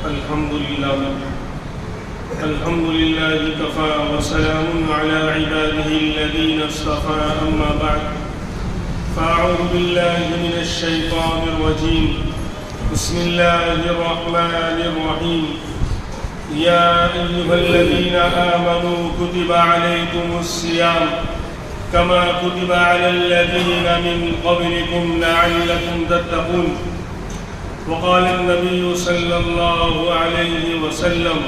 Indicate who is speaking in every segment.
Speaker 1: अल्हम्दुलिल्लाह कफ़ा व सलामुन अला इबादिही अल्लज़ीना इस्तफ़ा अम्मा बअद फ़अऊज़ु बिल्लाहि मिनश शैतानिर रजीम बिस्मिल्लाहिर रहमानिर रहीम या अय्युहल्लज़ीना आमनू कुतिबा अलैकुमुस सियाम कमा कुतिबा अलल्लज़ीना मिन क़ब्लिकुम लअल्लकुम तत्तक़ून वक़ाल नबी सल्लल्लाहु अलैहि वसल्लम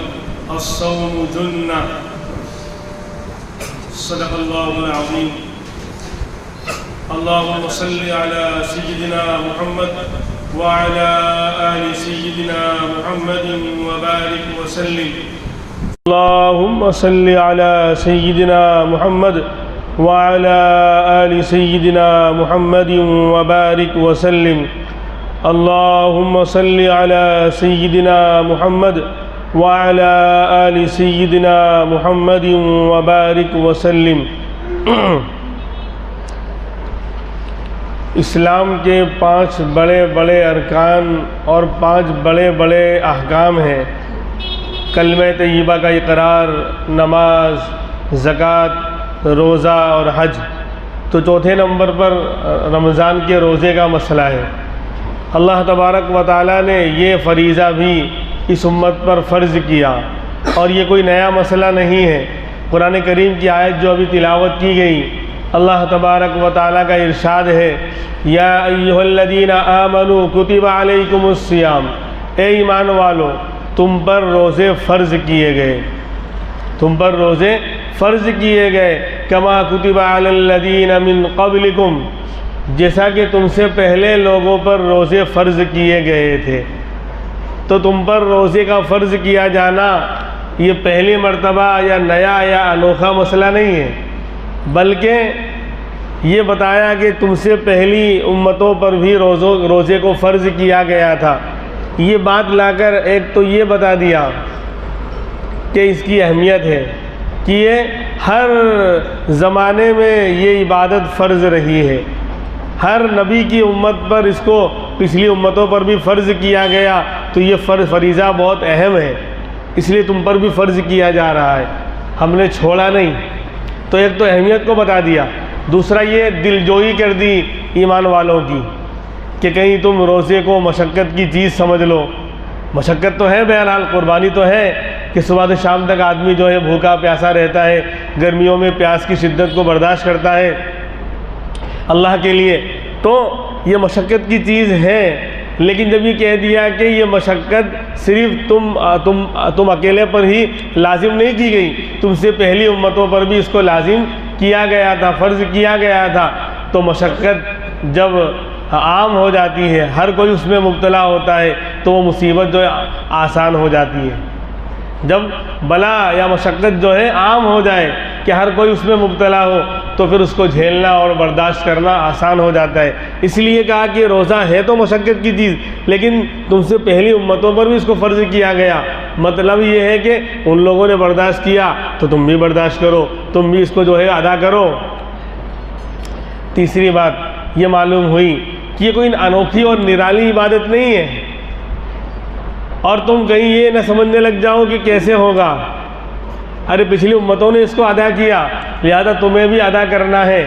Speaker 1: अस्सौम जुन्ना सदक़ल्लाहुल अज़ीम। अल्लाहुम्मा सल्लि अला सय्यिदिना मुहम्मद व अला आलि सय्यिदिना मुहम्मदिन व बारिक व सल्लिम। अल्लाहुम्मा सल्लि अला सय्यिदिना मुहम्मद व अला आलि सय्यिदिना मुहम्मदिन व बारिक व सल्लिम। अल्लाहुम्मा सल्लि अला सय्यिदिना मुहम्मद व अला आलि सय्यिदिना मुहम्मदिन व बारिक व सल्लिम। इस्लाम के 5 बड़े बड़े अरकान और 5 बड़े बड़े अहकाम हैं। कलमे तय्यबा का इकरार, नमाज, ज़कात, रोज़ा और हज। तो चौथे नंबर पर रमज़ान के रोज़े का मसला है। अल्लाह तबारक व तआला ने ये फ़रीज़ा भी इस उम्मत पर फ़र्ज़ किया और ये कोई नया मसला नहीं है। कुरान करीम की आयत जो अभी तिलावत की गई, अल्लाह तबारक व तआला का इरशाद है, या अय्युहल्लज़ीना आमनू कुतिबा अलैकुमुस सियाम, ए ईमान वालो तुम पर रोज़े फ़र्ज़ किए गए, तुम पर रोज़े फ़र्ज़ किए गए, कमा कुतिबा अलल्लज़ीना मिन क़ब्लिकुम, जैसा कि तुमसे पहले लोगों पर रोज़े फ़र्ज़ किए गए थे। तो तुम पर रोज़े का फ़र्ज़ किया जाना ये पहली मर्तबा या नया या अनोखा मसला नहीं है, बल्कि ये बताया कि तुमसे पहली उम्मतों पर भी रोज़े को फ़र्ज़ किया गया था। ये बात लाकर एक तो ये बता दिया कि इसकी अहमियत है कि ये हर ज़माने में ये इबादत फ़र्ज़ रही है। हर नबी की उम्मत पर इसको पिछली उम्मतों पर भी फ़र्ज़ किया गया, तो ये फ़रीज़ा बहुत अहम है, इसलिए तुम पर भी फ़र्ज़ किया जा रहा है, हमने छोड़ा नहीं। तो एक तो अहमियत को बता दिया, दूसरा ये दिलजोई कर दी ईमान वालों की कि कहीं तुम रोज़े को मशक्क़त की चीज़ समझ लो। मशक्क़त तो है, बहरहाल कुर्बानी तो है कि सुबह से शाम तक आदमी जो है भूखा प्यासा रहता है, गर्मियों में प्यास की शिद्दत को बर्दाश्त करता है अल्लाह के लिए, तो ये मशक्क़त की चीज़ है। लेकिन जब ये कह दिया कि ये मशक्क़त सिर्फ़ तुम अकेले पर ही लाजिम नहीं की गई, तुमसे पहली उम्मतों पर भी इसको लाजिम किया गया था, फ़र्ज़ किया गया था, तो मशक्क़त जब आम हो जाती है, हर कोई उसमें मुब्तला होता है, तो वो मुसीबत जो है आसान हो जाती है। जब बला या मशक्क़त जो है आम हो जाए कि हर कोई उसमें मुब्तला हो, तो फिर उसको झेलना और बर्दाश्त करना आसान हो जाता है। इसलिए कहा कि रोज़ा है तो मशक्क़त की चीज़, लेकिन तुमसे पहली उम्मतों पर भी इसको फ़र्ज़ किया गया। मतलब ये है कि उन लोगों ने बर्दाश्त किया तो तुम भी बर्दाश्त करो, तुम भी इसको जो है अदा करो। तीसरी बात ये मालूम हुई कि ये कोई अनोखी और निराली इबादत नहीं है, और तुम कहीं ये न समझने लग जाओ कि कैसे होगा, अरे पिछली उम्मतों ने इसको अदा किया लिहाजा तुम्हें भी अदा करना है।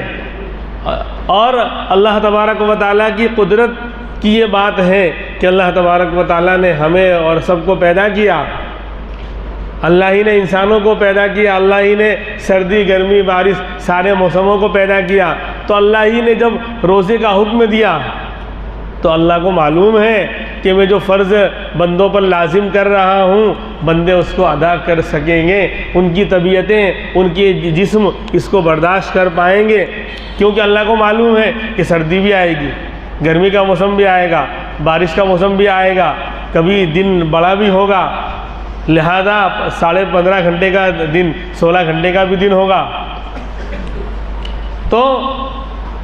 Speaker 1: और अल्लाह तबारक व तआला की कुदरत की ये बात है कि अल्लाह तबारक व तआला ने हमें और सबको पैदा किया, अल्लाह ही ने इंसानों को पैदा किया, अल्लाह ही ने सर्दी गर्मी बारिश सारे मौसमों को पैदा किया। तो अल्लाह ही ने जब रोज़े का हुक्म दिया तो अल्लाह को मालूम है कि मैं जो फ़र्ज़ बंदों पर लाजिम कर रहा हूँ, बंदे उसको अदा कर सकेंगे, उनकी तबीयतें, उनके जिस्म इसको बर्दाश्त कर पाएंगे, क्योंकि अल्लाह को मालूम है कि सर्दी भी आएगी, गर्मी का मौसम भी आएगा, बारिश का मौसम भी आएगा, कभी दिन बड़ा भी होगा, लिहाजा 15.5 घंटे का दिन 16 घंटे का भी दिन होगा। तो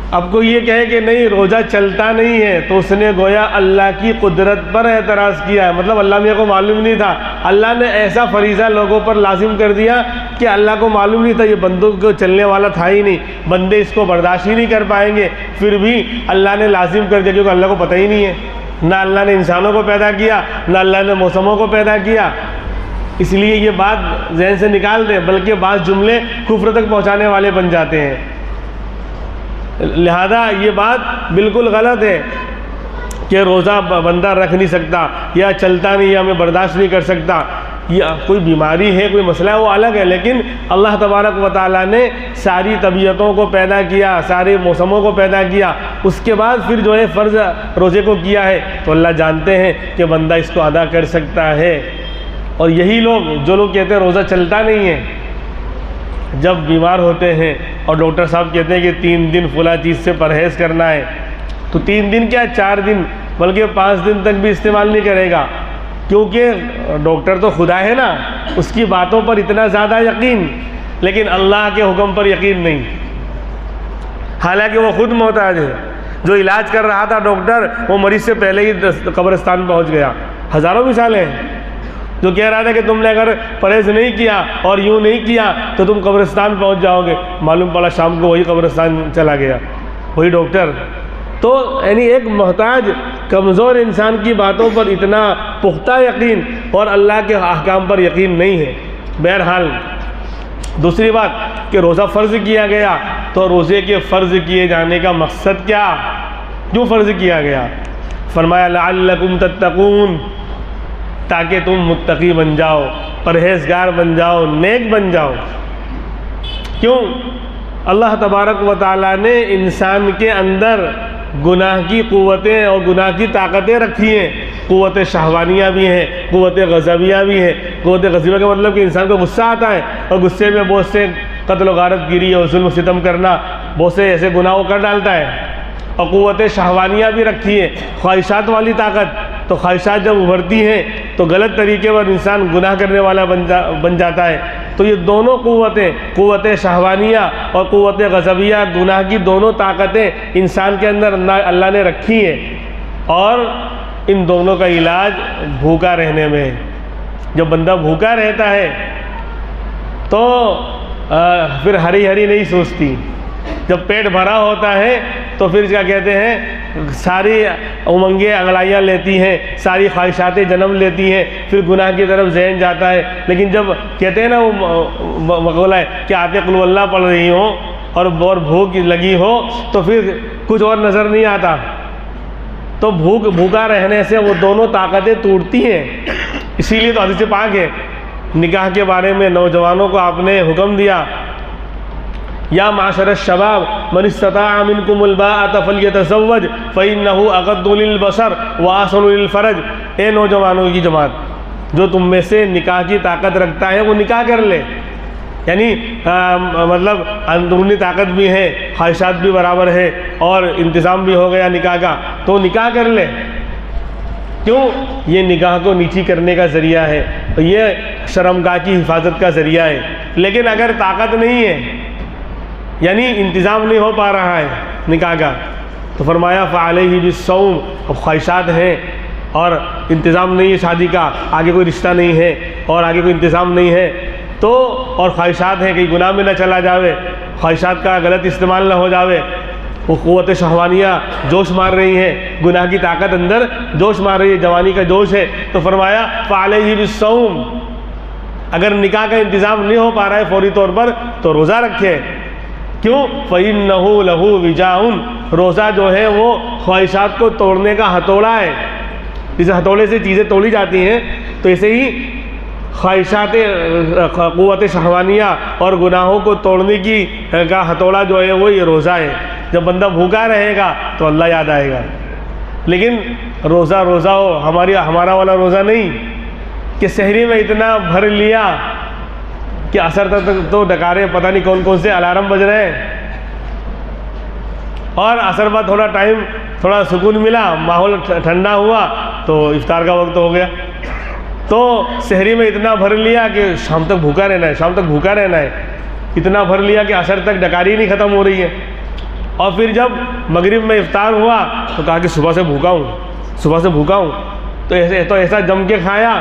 Speaker 1: अब कोई ये कहे कि नहीं रोज़ा चलता नहीं है, तो उसने गोया अल्लाह की कुदरत पर एतराज़ किया है। मतलब अल्लाह मियाँ को मालूम नहीं था, अल्लाह ने ऐसा फरीज़ा लोगों पर लाजिम कर दिया कि अल्लाह को मालूम नहीं था, ये बंदों को चलने वाला था ही नहीं, बंदे इसको बर्दाश्त ही नहीं कर पाएंगे, फिर भी अल्लाह ने लाजिम कर दिया क्योंकि अल्लाह को पता ही नहीं है। ना अल्लाह ने इंसानों को पैदा किया, ना अल्लाह ने मौसमों को पैदा किया। इसलिए ये बात ज़हन से निकाल दें, बल्कि बाज़ जुमले कुफ्र तक पहुँचाने वाले बन जाते हैं। लिहाजा ये बात बिल्कुल गलत है कि रोज़ा बंदा रख नहीं सकता या चलता नहीं या मैं बर्दाश्त नहीं कर सकता। या कोई बीमारी है, कोई मसला है, वो अलग है, लेकिन अल्लाह तबारक व तआला ने सारी तबीयतों को पैदा किया, सारे मौसमों को पैदा किया, उसके बाद फिर जो है फ़र्ज़ रोज़े को किया है, तो अल्लाह जानते हैं कि बंदा इसको अदा कर सकता है। और यही लोग जो लोग कहते हैं रोज़ा चलता नहीं है, जब बीमार होते हैं और डॉक्टर साहब कहते हैं कि 3 दिन फला चीज़ से परहेज़ करना है, तो 3 दिन क्या 4 दिन बल्कि 5 दिन तक भी इस्तेमाल नहीं करेगा, क्योंकि डॉक्टर तो खुदा है ना, उसकी बातों पर इतना ज़्यादा यकीन, लेकिन अल्लाह के हुक्म पर यकीन नहीं। हालांकि वो खुद मोहताज है, जो इलाज कर रहा था डॉक्टर, वो मरीज़ से पहले ही कब्रिस्तान पहुंच गया। हज़ारों मिसालें हैं। जो कह रहा था कि तुमने अगर परहेज़ नहीं किया और यूँ नहीं किया तो तुम कब्रिस्तान पहुंच जाओगे, मालूम पड़ा शाम को वही कब्रिस्तान चला गया, वही डॉक्टर। तो यानी एक मोहताज कमज़ोर इंसान की बातों पर इतना पुख्ता यकीन और अल्लाह के अहकाम पर यकीन नहीं है। बहरहाल दूसरी बात कि रोज़ा फ़र्ज़ किया गया, तो रोज़े के फ़र्ज़ किए जाने का मकसद क्या, क्यों फ़र्ज़ किया गया? फरमाया लअल्लकुम तत्तकून, ताकि तुम मुत्तकी बन जाओ, परहेज़गार बन जाओ, नेक बन जाओ। क्यों? अल्लाह तबारक व तआला ने इंसान के अंदर गुनाह की क़ुव्वतें और गुनाह की ताकतें रखी हैं। क़ुव्वत शहवानिया भी हैं, क़ुव्वत ग़ज़बिया भी हैं। क़ुव्वत ग़ज़बिया का मतलब कि इंसान को गुस्सा आता है और गुस्से में बहुत से कत्ल गारत गिरी और जुल्म सितम करना, बहुत से ऐसे गुनाह कर डालता है। और क़ुव्वत शहवानिया भी रखी है, ख्वाहिशात वाली ताकत। तो ख्वाहिशात जब उभरती हैं तो गलत तरीके पर इंसान गुनाह करने वाला बन जाता है। तो ये दोनों क़ुव्वतें, क़ुव्वत शहवानिया और क़ुव्वत ग़ज़बिया, गुनाह की दोनों ताकतें इंसान के अंदर अल्लाह ने रखी हैं, और इन दोनों का इलाज भूखा रहने में है। जब बंदा भूखा रहता है तो फिर हरी हरी नहीं सोचती। जब पेट भरा होता है तो फिर क्या कहते हैं, सारी उमंगें अंगड़ाइयाँ लेती हैं, सारी ख्वाहिशातें जन्म लेती हैं, फिर गुनाह की तरफ जहन जाता है। लेकिन जब कहते हैं ना वो मक़ौला है कि आते कुल अल्लाह पढ़ रही हो और भूख लगी हो, तो फिर कुछ और नज़र नहीं आता। तो भूखा रहने से वो दोनों ताकतें टूटती हैं। इसीलिए तो हदीस पाक है, निकाह के बारे में नौजवानों को आपने हुक्म दिया, या माशर शबाब मन इस्तताअ मिनकुमुल बाअत फल्यतज़व्वज फ़इन्नहु अग़द्दु लिलबसर व अहसनु लिलफ़रज। ए नौजवानों की जमात, जो तुम में से निकाह की ताकत रखता है वो निकाह कर ले। यानी मतलब अंदरूनी ताकत भी है, ख्वाहिशात भी बराबर है और इंतज़ाम भी हो गया निकाह का, तो निकाह कर ले। क्यों? ये निकाह को नीची करने का ज़रिया है, तो ये शर्मगाह की हिफाजत का ज़रिया है। लेकिन अगर ताकत नहीं है, यानी इंतज़ाम नहीं हो पा रहा है निकाह का, तो फरमाया फ़अलैहि बिस्सौम। अब ख्वाहिशात हैं और इंतज़ाम नहीं है शादी का, आगे कोई रिश्ता नहीं है और आगे कोई इंतज़ाम नहीं है, तो और ख्वाहिशात हैं कि गुनाह में न चला जावे, ख्वाहिशात का गलत इस्तेमाल न हो जावे, वो क़ुव्वत शहवानिया जोश मार रही है, गुनाह की ताकत अंदर जोश मार रही है, जवानी का जोश है, तो फरमाया फ़अलैहि बिस्सौम। अगर निकाह का इंतज़ाम नहीं हो पा रहा है फौरी तौर पर, तो रोज़ा रखे। क्यों? फ़इन्नहु लहू विजाउन। रोज़ा जो है वो ख्वाहिशात को तोड़ने का हथौड़ा है। जिस हथौड़े से चीज़ें तोड़ी जाती हैं, तो ऐसे ही ख्वाहिशात क़ुव्वत शहवानिया और गुनाहों को तोड़ने की का हथौड़ा जो है वो ये रोज़ा है। जब बंदा भूखा रहेगा तो अल्लाह याद आएगा। लेकिन रोज़ा हो, हमारा वाला रोज़ा नहीं कि सहरी में इतना भर लिया कि असर तक तो डकारे पता नहीं कौन कौन से अलार्म बज रहे हैं, और असर बाद थोड़ा टाइम, थोड़ा सुकून मिला, माहौल ठंडा हुआ तो इफ्तार का वक्त हो गया। तो सहरी में इतना भर लिया कि शाम तक भूखा रहना है, शाम तक भूखा रहना है, इतना भर लिया कि असर तक डकारी नहीं ख़त्म हो रही है। और फिर जब मगरिब में इफ्तार हुआ तो कहा कि सुबह से भूखा हूँ, तो ऐसा जम के खाया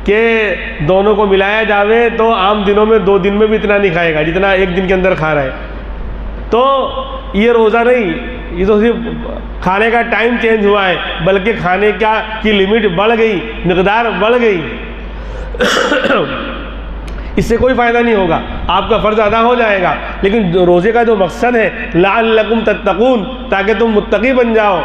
Speaker 1: कि दोनों को मिलाया जावे तो आम दिनों में 2 दिन में भी इतना नहीं खाएगा जितना एक दिन के अंदर खा रहा है। तो ये रोज़ा नहीं, ये तो सिर्फ खाने का टाइम चेंज हुआ है, बल्कि खाने की लिमिट बढ़ गई, मिकदार बढ़ गई। इससे कोई फ़ायदा नहीं होगा, आपका फ़र्ज़ अदा हो जाएगा। लेकिन रोज़े का जो मकसद है लअल्लकुम तत्तकून, ताकि तुम मुत्तकी बन जाओ,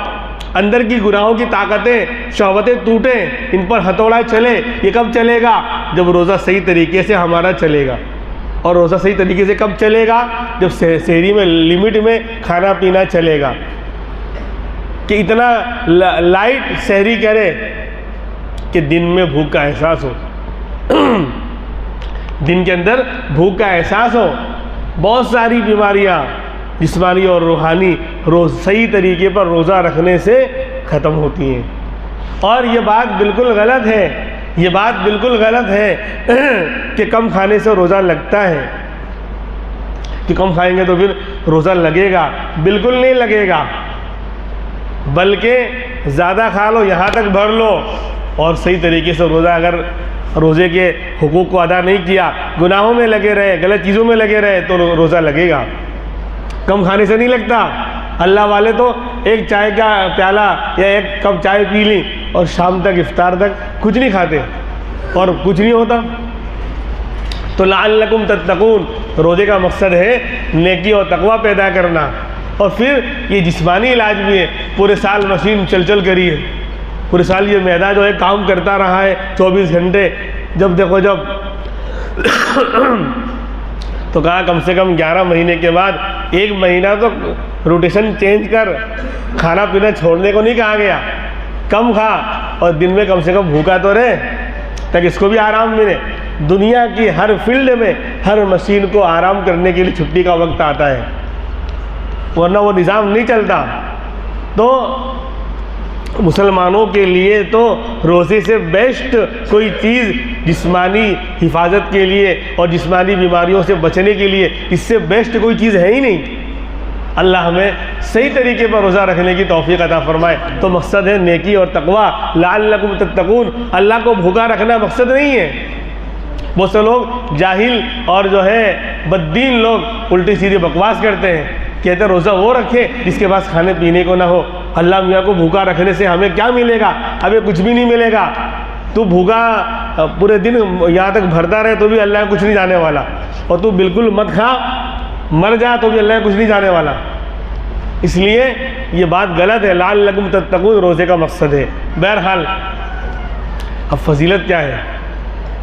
Speaker 1: अंदर की गुनाहों की ताकतें, शहवतें टूटें, इन पर हथौड़ा चले। ये कब चलेगा? जब रोज़ा सही तरीके से हमारा चलेगा। और रोज़ा सही तरीके से कब चलेगा? जब सहरी में लिमिट में खाना पीना चलेगा, कि इतना लाइट सहरी करे कि दिन में भूख का एहसास हो, दिन के अंदर भूख का एहसास हो। बहुत सारी बीमारियां जिस्मानी और रूहानी सही तरीके पर रोज़ा रखने से ख़त्म होती हैं। और ये बात बिल्कुल गलत है, ये बात बिल्कुल गलत है कि कम खाने से रोज़ा लगता है, कि कम खाएंगे तो फिर रोज़ा लगेगा। बिल्कुल नहीं लगेगा, बल्कि ज़्यादा खा लो, यहाँ तक भर लो, और सही तरीके से रोज़ा, अगर रोज़े के हुकूक को अदा नहीं किया, गुनाहों में लगे रहे, गलत चीज़ों में लगे रहे, तो रोज़ा लगेगा। कम खाने से नहीं लगता। अल्लाह वाले तो एक चाय का प्याला या एक कप चाय पी ली और शाम तक, इफ्तार तक कुछ नहीं खाते और कुछ नहीं होता। तो लअल्लकुम तत्तकून, रोज़े का मकसद है नेकी और तकवा पैदा करना। और फिर ये जिस्मानी इलाज भी है। पूरे साल मशीन चल करी है, पूरे साल ये मैदा जो है काम करता रहा है 24 घंटे। जब देखो जब तो कहा कम से कम 11 महीने के बाद 1 महीना तो रोटेशन चेंज कर, खाना पीना छोड़ने को नहीं कहा गया। कम खा और दिन में कम से कम भूखा तो रहे, ताकि इसको भी आराम मिले। दुनिया की हर फील्ड में हर मशीन को आराम करने के लिए छुट्टी का वक्त आता है, वरना वो निज़ाम नहीं चलता। तो मुसलमानों के लिए तो रोज़े से बेस्ट कोई चीज़ जिस्मानी हिफाजत के लिए और जिस्मानी बीमारियों से बचने के लिए, इससे बेस्ट कोई चीज़ है ही नहीं। अल्लाह हमें सही तरीके पर रोज़ा रखने की तौफीक अता फरमाए। तो मकसद है नेकी और तकवा, लअल्लकुम तत्तकून। अल्लाह को भूखा रखना मकसद नहीं है। बहुत से लोग जाहिल और जो है बद्दीन लोग उल्टी सीधी बकवास करते हैं, कहते हैं रोज़ा वो रखे जिसके पास खाने पीने को ना हो। अल्लाह मियाँ को भूखा रखने से हमें क्या मिलेगा? हमें कुछ भी नहीं मिलेगा। तू भूखा पूरे दिन यहाँ तक भरता रहे तो भी अल्लाह कुछ नहीं जाने वाला, और तू बिल्कुल मत खा, मर जा तो भी अल्लाह कुछ नहीं जाने वाला। इसलिए ये बात गलत है। लअल्लकुम तत्तकून रोज़े का मकसद है। बहरहाल अब फजीलत क्या है?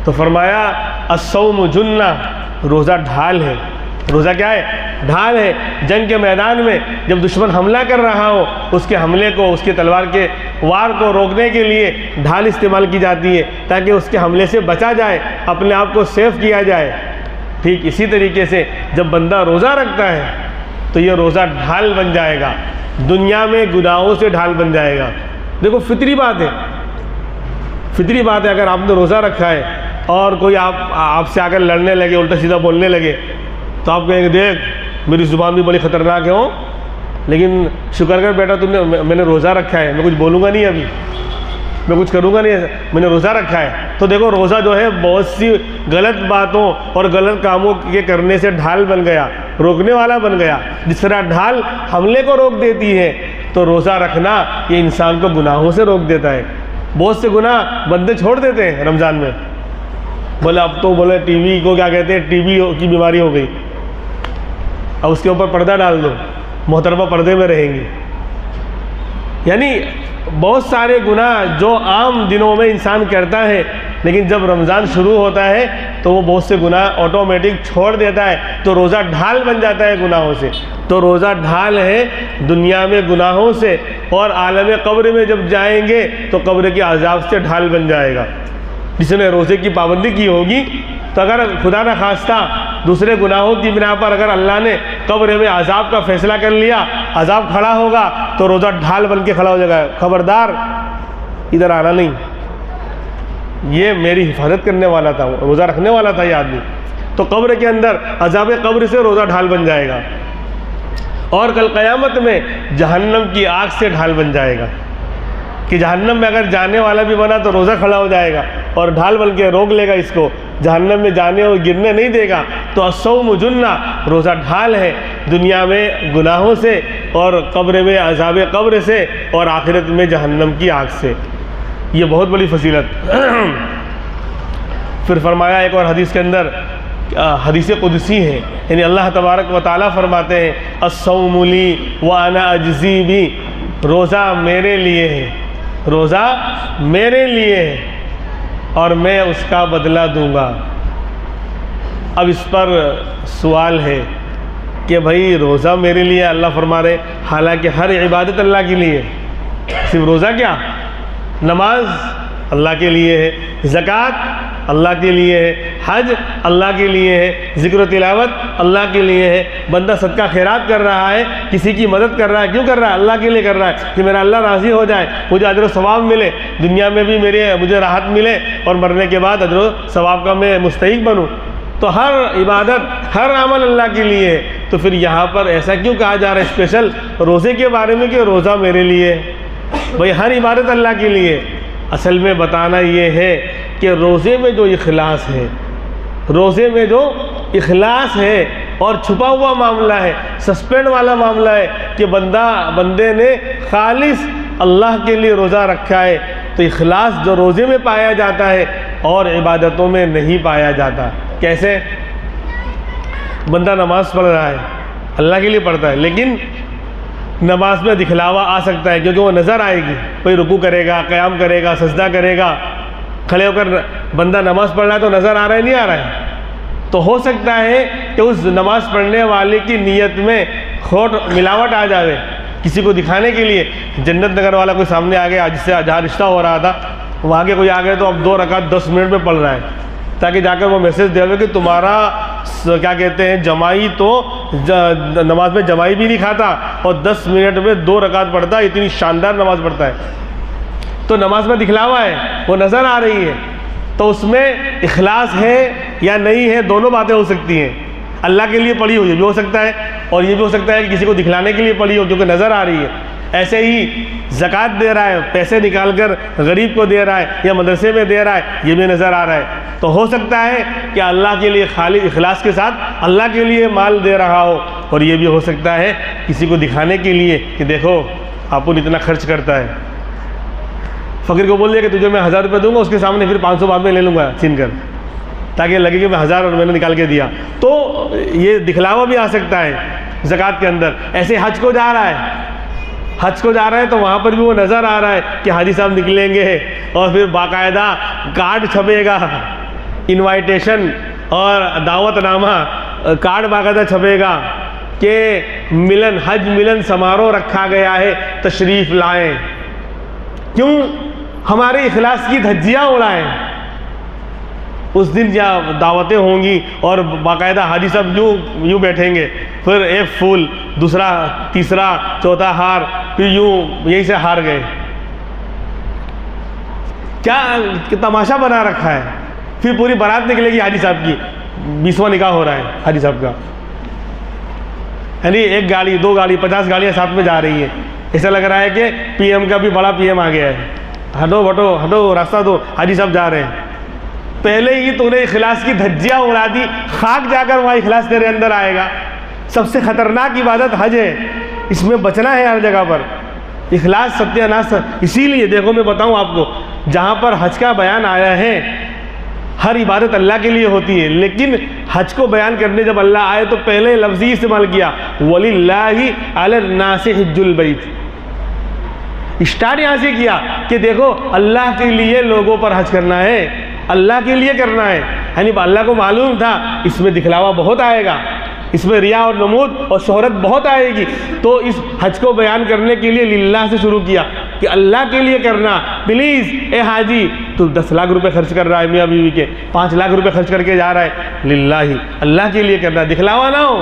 Speaker 1: तो फरमाया अस्सौम जुन्ना, रोज़ा ढाल है। रोज़ा क्या है? ढाल है। जंग के मैदान में जब दुश्मन हमला कर रहा हो, उसके हमले को, उसके तलवार के वार को रोकने के लिए ढाल इस्तेमाल की जाती है, ताकि उसके हमले से बचा जाए, अपने आप को सेफ किया जाए। ठीक इसी तरीके से जब बंदा रोज़ा रखता है तो ये रोज़ा ढाल बन जाएगा, दुनिया में गुनाहों से ढाल बन जाएगा। देखो फितरी बात है, फितरी बात है। अगर आपने रोज़ा रखा है और कोई आपसे आकर लड़ने लगे, उल्टा सीधा बोलने लगे, तो आप कहेंगे देख मेरी ज़ुबान भी बड़ी ख़तरनाक है हो, लेकिन शुक्र कर बेटा तुमने, मैंने रोज़ा रखा है, मैं कुछ बोलूँगा नहीं, अभी मैं कुछ करूँगा नहीं, मैंने रोज़ा रखा है। तो देखो रोज़ा जो है बहुत सी गलत बातों और गलत कामों के करने से ढाल बन गया, रोकने वाला बन गया। जिस तरह ढाल हमले को रोक देती है, तो रोज़ा रखना ये इंसान को गुनाहों से रोक देता है। बहुत से गुनाह बंदे छोड़ देते हैं रमज़ान में। बोले अब तो बोले टीवी को क्या कहते हैं, टीबी की बीमारी हो गई, अब उसके ऊपर पर्दा डाल दो, मोहतरमा पर्दे में रहेंगी। यानी बहुत सारे गुनाह जो आम दिनों में इंसान करता है, लेकिन जब रमज़ान शुरू होता है तो वो बहुत से गुनाह ऑटोमेटिक छोड़ देता है, तो रोज़ा ढाल बन जाता है गुनाहों से। तो रोज़ा ढाल है दुनिया में गुनाहों से, और आलम कब्र में जब जाएंगे तो कब्र के अज़ाब से ढाल बन जाएगा। जिसने रोज़े की पाबंदी की होगी, तो अगर खुदा न खास्ता दूसरे गुनाहों की बिना पर अगर अल्लाह ने कब्र में अज़ाब का फ़ैसला कर लिया, अज़ाब खड़ा होगा, तो रोज़ा ढाल बन के खड़ा हो जाएगा, खबरदार इधर आना नहीं, ये मेरी हिफाजत करने वाला था, रोज़ा रखने वाला था ये आदमी। तो कब्र के अंदर अज़ाब कब्र से रोज़ा ढाल बन जाएगा, और कल क़यामत में जहन्नम की आग से ढाल बन जाएगा, कि जहन्नम में अगर जाने वाला भी बना तो रोज़ा खड़ा हो जाएगा और ढाल बन के रोक लेगा इसको। जहन्नम में जाने और गिरने नहीं देगा। तो अस्सौम जुन्ना, रोज़ा ढाल है दुनिया में गुनाहों से और कब्र में अज़ाब कब्र से और आखिरत में जहन्नम की आग से। ये बहुत बड़ी फजीलत। फिर फरमाया एक और हदीस के अंदर, हदीस कुदसी है, यानी अल्लाह तबारक व तआला फरमाते हैं अस्सौमु ली व अना अजज़ी भी, रोज़ा मेरे लिए है, रोज़ा मेरे लिए है और मैं उसका बदला दूंगा। अब इस पर सवाल है कि भाई रोज़ा मेरे लिए अल्लाह फरमा रहे, हालांकि हर इबादत अल्लाह के लिए, सिर्फ रोज़ा क्या, नमाज अल्लाह के लिए है, ज़कात अल्लाह के लिए है, हज अल्लाह के लिए है, ज़िक्र तिलावत अल्लाह के लिए है, बंदा सदका खैरात कर रहा है, किसी की मदद कर रहा है, क्यों कर रहा है, अल्लाह के लिए कर रहा है कि मेरा अल्लाह राज़ी हो जाए, मुझे अजर सवाब मिले, दुनिया में भी मुझे राहत मिले और मरने के बाद अजर सवाब का मैं मुस्तहिक बनूँ। तो हर इबादत हर अमल अल्लाह के लिए है। तो फिर यहाँ पर ऐसा क्यों कहा जा रहा है स्पेशल रोज़े के बारे में कि रोज़ा मेरे लिए है? भाई हर इबादत अल्लाह के लिए। असल में बताना ये है कि रोज़े में जो इखलास है, रोज़े में जो इखलास है और छुपा हुआ मामला है, सस्पेंड वाला मामला है कि बंदे ने खालिस अल्लाह के लिए रोज़ा रखा है, तो इखलास जो रोज़े में पाया जाता है और इबादतों में नहीं पाया जाता। कैसे? बंदा नमाज़ पढ़ रहा है, अल्लाह के लिए पढ़ता है, लेकिन नमाज में दिखलावा आ सकता है क्योंकि वो नज़र आएगी, कोई रुकू करेगा, क़याम करेगा, सजदा करेगा, खड़े होकर बंदा नमाज़ पढ़ रहा है तो नज़र आ रहा है, नहीं आ रहा है। तो हो सकता है कि उस नमाज़ पढ़ने वाले की नीयत में खोट मिलावट आ जाए, किसी को दिखाने के लिए। जन्नत नगर वाला कोई सामने आ गया जिससे जहाँ रिश्ता हो रहा था, वहाँ के कोई आ गए तो अब 2 रकात 10 मिनट में पढ़ रहा है, ताकि जाकर वो मैसेज दे कि तुम्हारा क्या कहते हैं जमाई तो नमाज में जमाई भी नहीं खाता और 10 मिनट में 2 रकात पढ़ता है, इतनी शानदार नमाज पढ़ता है। तो नमाज में दिखलावा है, वो नज़र आ रही है, तो उसमें इखलास है या नहीं है, दोनों बातें हो सकती हैं। अल्लाह के लिए पढ़ी हो ये भी हो सकता है और ये भी हो सकता है कि किसी को दिखलाने के लिए पढ़ी हो क्योंकि नज़र आ रही है। ऐसे ही ज़कात दे रहा है, पैसे निकाल कर गरीब को दे रहा है या मदरसे में दे रहा है, ये भी नज़र आ रहा है। तो हो सकता है कि अल्लाह के लिए खाली इखलास के साथ अल्लाह के लिए माल दे रहा हो, और ये भी हो सकता है किसी को दिखाने के लिए कि देखो आपन इतना खर्च करता है। फ़कीर को बोल दिया कि तुझे मैं 1000 रुपये दूंगा, उसके सामने फिर 500 बाद में ले लूँगा छीन कर, ताकि लगे कि मैं 1000 और मैंने निकाल के दिया। तो ये दिखलावा भी आ सकता है ज़कात के अंदर। ऐसे हज को जा रहा है, हज को जा रहा है तो वहाँ पर भी वो नज़र आ रहा है कि हाजी साहब निकलेंगे और फिर बाकायदा कार्ड छपेगा, इनवाइटेशन और दावतनामा कार्ड बाकायदा छपेगा कि मिलन हज मिलन समारोह रखा गया है, तशरीफ़ लाएं। क्यों? हमारे इखलास की धज्जियाँ उड़ाएं। उस दिन क्या दावतें होंगी और बाकायदा हाजी साहब यूँ बैठेंगे, फिर एक फूल, दूसरा, तीसरा, चौथा हार, फिर यूँ यहीं से हार गए। क्या तमाशा बना रखा है। फिर पूरी बारात निकलेगी हाजी साहब की, 20वां निकाह हो रहा है हाजी साहब का, यानी 1 गाड़ी 2 गाड़ी 50 गाड़ियाँ साथ में जा रही हैं। ऐसा लग रहा है कि पीएम का भी बड़ा पीएम आ गया है, हटो बटो हटो रास्ता दो, हाजी साहब जा रहे हैं। पहले ही तूने इखलास की धज्जियाँ उड़ा दी, खाक जाकर वहाँ इखलास तेरे अंदर आएगा। सबसे ख़तरनाक इबादत हज है, इसमें बचना है हर जगह पर। इखलास सत्यानाश। इसीलिए देखो मैं बताऊँ आपको, जहाँ पर हज का बयान आया है, हर इबादत अल्लाह के लिए होती है, लेकिन हज को बयान करने जब अल्लाह आए तो पहले लफ्ज़ ही इस्तेमाल किया, वलिल्लाहि अलन्नासि हिज्जुल बैत। स्टार्ट यहाँ से किया कि देखो अल्लाह के लिए लोगों पर हज करना है, अल्लाह के लिए करना है। यानी अल्लाह को मालूम था इसमें दिखलावा बहुत आएगा, इसमें रिया और नमूद और शोहरत बहुत आएगी, तो इस हज को बयान करने के लिए लिल्लाह से शुरू किया कि अल्लाह के लिए करना। प्लीज़ ए हाजी, तू 10 लाख रुपए खर्च कर रहा है मियाँ बीवी के, 5 लाख रुपए खर्च करके जा रहा है, लिल्लाही अल्लाह के लिए करना, दिखलावा ना हो।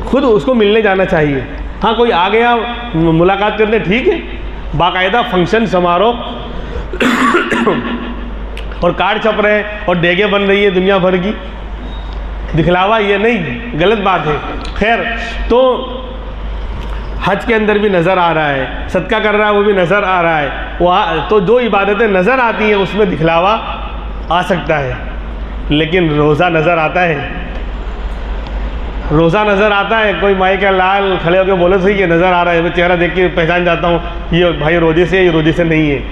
Speaker 1: खुद उसको मिलने जाना चाहिए। हाँ कोई आ गया मुलाकात करने, ठीक है, बाकायदा फंक्शन समारोह और कार्ड छप रहे हैं और डेगे बन रही है दुनिया भर की, दिखलावा ये नहीं, गलत बात है। खैर, तो हज के अंदर भी नज़र आ रहा है, सदका कर रहा है वो भी नज़र आ रहा है, वहाँ तो जो इबादतें नज़र आती हैं उसमें दिखलावा आ सकता है, लेकिन रोज़ा नज़र आता है, रोज़ा नज़र आता है। कोई माई का लाल खड़े होकर बोले सही कि नज़र आ रहा है, मैं चेहरा देख के पहचान जाता हूँ ये भाई रोजे से, ये रोजे से नहीं है।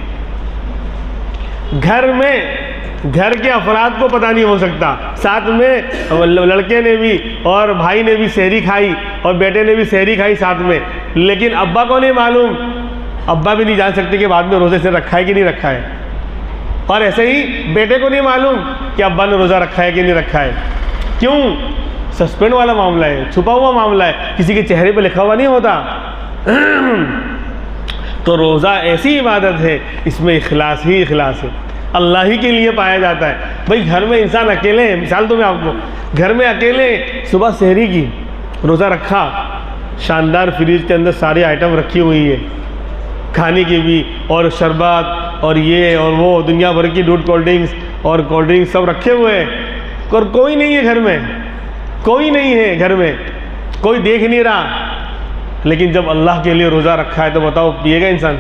Speaker 1: घर में घर के अफराद को पता नहीं हो सकता, साथ में लड़के ने भी और भाई ने भी सहरी खाई और बेटे ने भी सहरी खाई साथ में, लेकिन अब्बा को नहीं मालूम, अब्बा भी नहीं जान सकते कि बाद में रोज़े से रखा है कि नहीं रखा है। और ऐसे ही बेटे को नहीं मालूम कि अब्बा ने रोज़ा रखा है कि नहीं रखा है। क्यों? सस्पेंड वाला मामला है, छुपा हुआ मामला है, किसी के चेहरे पे लिखा हुआ नहीं होता। तो रोज़ा ऐसी इबादत है, इसमें इखलास ही इखलास है, अल्लाह ही के लिए पाया जाता है। भाई घर में इंसान अकेले है, मिसाल दूँ मैं आपको, घर में अकेले सुबह सहरी की, रोज़ा रखा, शानदार फ्रिज के अंदर सारी आइटम रखी हुई है, खाने की भी और शरबत और ये और वो दुनिया भर की दूध कोल्ड ड्रिंक्स और कोल्ड ड्रिंक्स सब रखे हुए हैं, और कोई नहीं है घर में, कोई नहीं है घर में, कोई देख नहीं रहा। लेकिन जब अल्लाह के लिए रोज़ा रखा है तो बताओ पिएगा इंसान?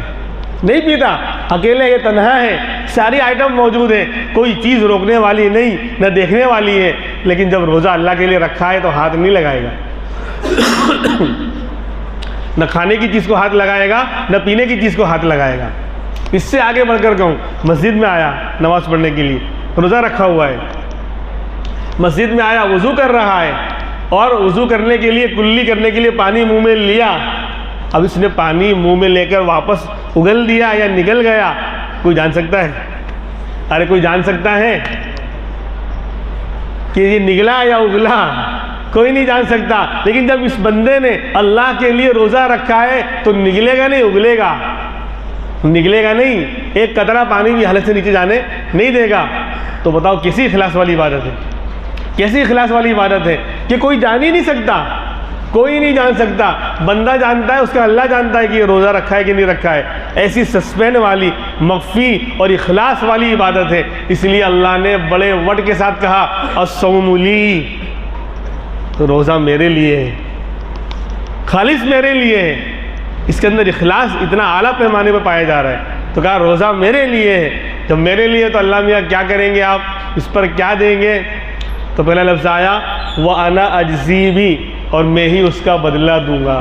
Speaker 1: नहीं पीता, अकेले ये तन्हा है, सारी आइटम मौजूद है, कोई चीज़ रोकने वाली नहीं, न देखने वाली है, लेकिन जब रोज़ा अल्लाह के लिए रखा है तो हाथ नहीं लगाएगा। न खाने की चीज़ को हाथ लगाएगा, न पीने की चीज़ को हाथ लगाएगा। इससे आगे बढ़कर कहूँ, मस्जिद में आया नमाज़ पढ़ने के लिए, रोज़ा रखा हुआ है, मस्जिद में आया, वज़ू कर रहा है और वज़ू करने के लिए, कुल्ली करने के लिए पानी मुंह में लिया। अब इसने पानी मुंह में लेकर वापस उगल दिया या निकल गया, कोई जान सकता है? अरे कोई जान सकता है कि ये निकला या उगला? कोई नहीं जान सकता। लेकिन जब इस बंदे ने अल्लाह के लिए रोज़ा रखा है तो निकलेगा नहीं, उगलेगा, निकलेगा नहीं, एक कतरा पानी भी हलक से नीचे जाने नहीं देगा। तो बताओ कैसी इखलास वाली इबादत है, कैसी इखलास वाली इबादत है कि कोई जान ही नहीं सकता, कोई नहीं जान सकता। बंदा जानता है, उसका अल्लाह जानता है कि ये रोज़ा रखा है कि नहीं रखा है। ऐसी सस्पेंड वाली, मख्फी और इखलास वाली इबादत है। इसलिए अल्लाह ने बड़े वट के साथ कहा, अस्सौमुली, तो रोज़ा मेरे लिए है, खालिस मेरे लिए है। इसके अंदर इखलास इतना आला पैमाने पर पाया जा रहा है। तो कहा रोज़ा मेरे लिए है। जब मेरे लिए तो अल्लाह मियाँ क्या करेंगे, आप इस पर क्या देंगे? तो पहला लफ्ज़ आया व अना अजज़ी भी, और मैं ही उसका बदला दूंगा।